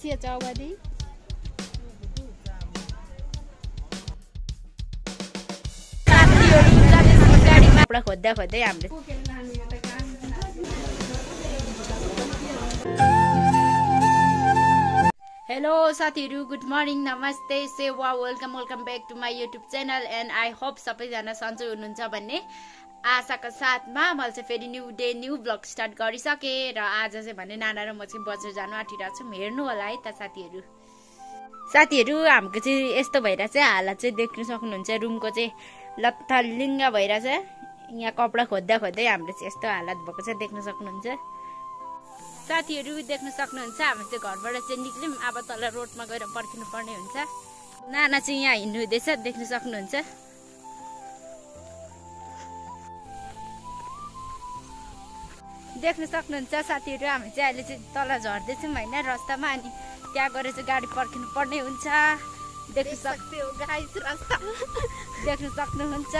Siachawadhi. कपडा खोज्दा खोज्दै हामीले हेलो साथीहरु गुड मर्निङ नमस्ते सेवा welcome back to my YouTube channel and I hope सबैजना सन्चै हुनुहुन्छ भन्ने आशाका साथमा मैले चाहिँ फेरि new day new blog start गरिसके र आज चाहिँ भने नाना र म चाहिँ बजार जानु आँटिरहेको छौँ हेर्नु होला है त साथीहरु हाम्रो चाहिँ यस्तो भइरा चाहिँ हालत चाहिँ देख्न सक्नुहुन्छ रुमको चाहिँ लत्थलिङ्ग भइरा छ यहाँ कपडा खोज्दा खोज्दै हाम्रो चाहिँ यस्तो हालत भएको छ देख्न सक्नुहुन्छ साथीहरु देख्न सक्नुहुन्छ हामी चाहिँ घरबाट चाहिँ निक्ल्यौं अब तल रोडमा गएर पर्खिनु पर्ने हुन्छ नाना चाहिँ यहाँ हिँड्नु हुँदैछ देख्न सक्नुहुन्छ देख्न सक्नुहुन्छ साथीहरु हामी चाहिँ अहिले चाहिँ तल झर्दैछौँ हैन रस्तामा अनि त्यहाँ गएर चाहिँ गाडी पर्खिनु पर्ने हुन्छ देख्न सक्दै हो गाइस रस्ता देख्न सक्नुहुन्छ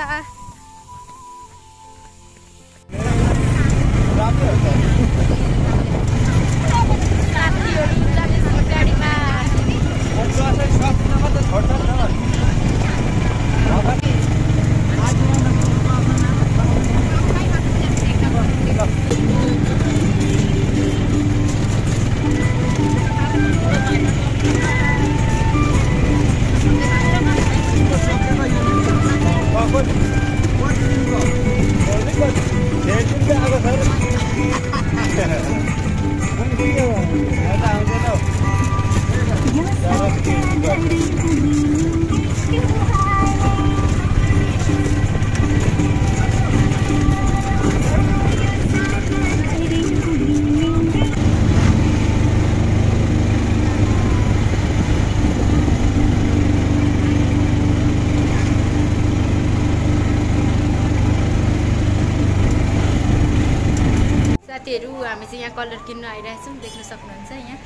हामी चाहिँ यहाँ कलर किन्न आइरहेछौँ देख्न सक्नुहुन्छ यहाँ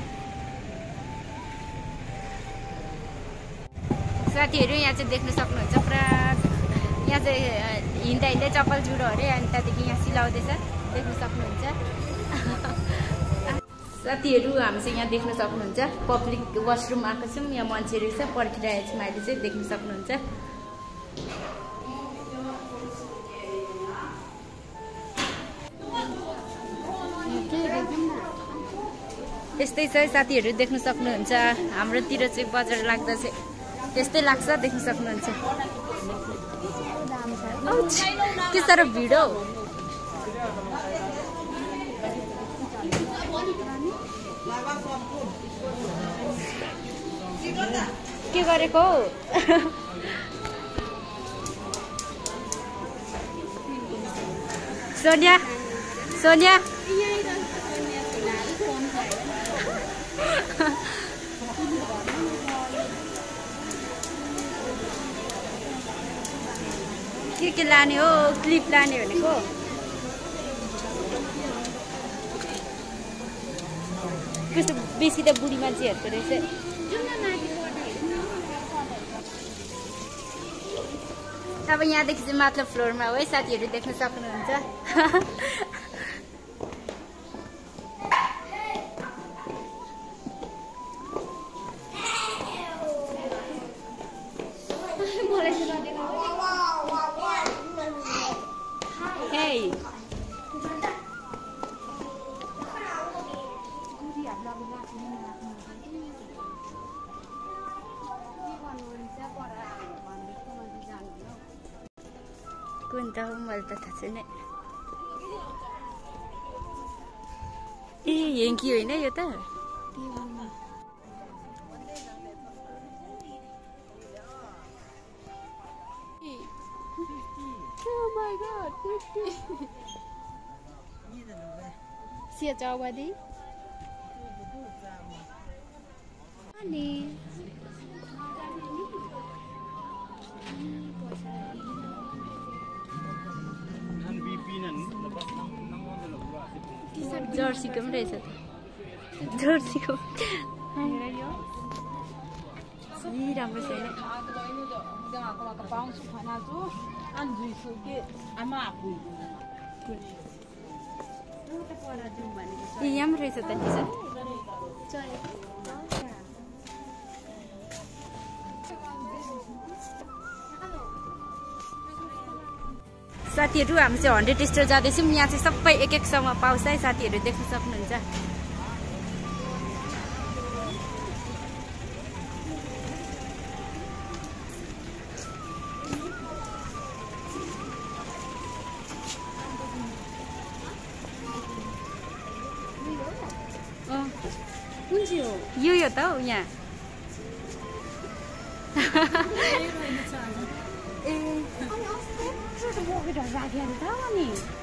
साथीहरु यहाँ चाहिँ देख्न सक्नुहुन्छ पुरा यहाँ चाहिँ हिँड्दा हिँड्दै चप्पल जुडो अरे अनि त्यहाँदेखि यहाँ सिलाउँदैछ देख्न सक्नुहुन्छ साथीहरु हामी चाहिँ यहाँ देख्न सक्नुहुन्छ पब्लिक वासरुम आएको छौँ यहाँ मान्छेहरू छ पर्खिरहेको छौँ अहिले चाहिँ देख्न सक्नुहुन्छ त्यस्तै छ साथीहरु देख्न सक्नुहुन्छ हाम्रोतिर चाहिँ बजार लाग्दा चाहिँ त्यस्तै लाग्छ देख्न सक्नुहुन्छ के साह्रो भिड हो के गरेको हो सोनिया सोनिया के लाने हो क्लिप लाने भनेको कस्तो बेसी त बुढी मान्छेहरूको रहेछ अब यहाँदेखि चाहिँ माथिल्लो फ्लोरमा हो है साथीहरु देख्न सक्नुहुन्छ कुन त हो मैले त थाहा छैन ए हेङ्की होइन यो त Siachawadhi. Ani. Jersey ko पनि रहेछ जर्सी को राम्रो छैन यहाँ रहेछ त टी-सर्ट साथीहरू हामी चाहिँ 100 स्टोर जाँदैछौँ। यहाँ चाहिँ सबै एक एक सौमा पाउँछ है साथीहरू, देख्न सक्नुहुन्छ। यो त हौ यहाँ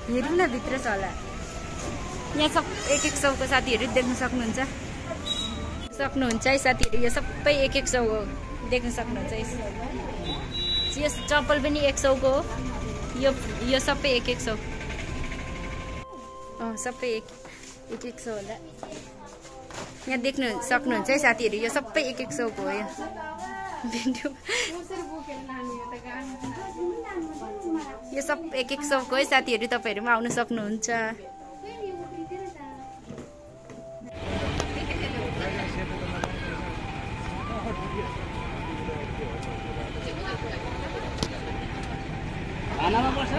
हेरौँ न भित्र छ होला। यहाँ सब एक एक सौको साथीहरू देख्न सक्नुहुन्छ है साथीहरू। यो सबै एक एक सौ हो, देख्न सक्नुहुन्छ। यो चप्पल पनि 100 को हो। यो सबै एक एक सौ, सबै एक एक सौ होला। यहाँ देख्न सक्नुहुन्छ है साथीहरू, यो सबै एक एक सौ को हो। यो सब एक एक सौ को है साथीहरू, तपाईहरु पनि आउन सक्नुहुन्छ। खानामा पर्छ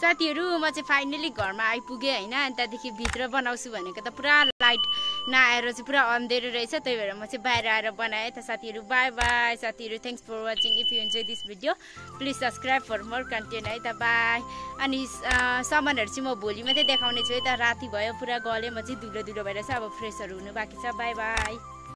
साथीहरू। म चाहिँ फाइनली घरमा आइपुगेँ हैन। अनि त्यहाँदेखि भित्र बनाउँछु भनेको त पुरा लाइट नआएर चाहिँ पुरा अँधेरो रहेछ, त्यही भएर म चाहिँ बाहिर आएर बनाएँ। त साथीहरू बाई बाई साथीहरू, thanks for watching. If you enjoy this video please subscribe for more content है त। बाई। अनि सामानहरू चाहिँ म भोलि मात्रै देखाउने छु है त। राति भयो पुरा गले, म चाहिँ धुलो धुलो भइरहेछ, अब फ्रेसहरू हुनु बाँकी छ। By by.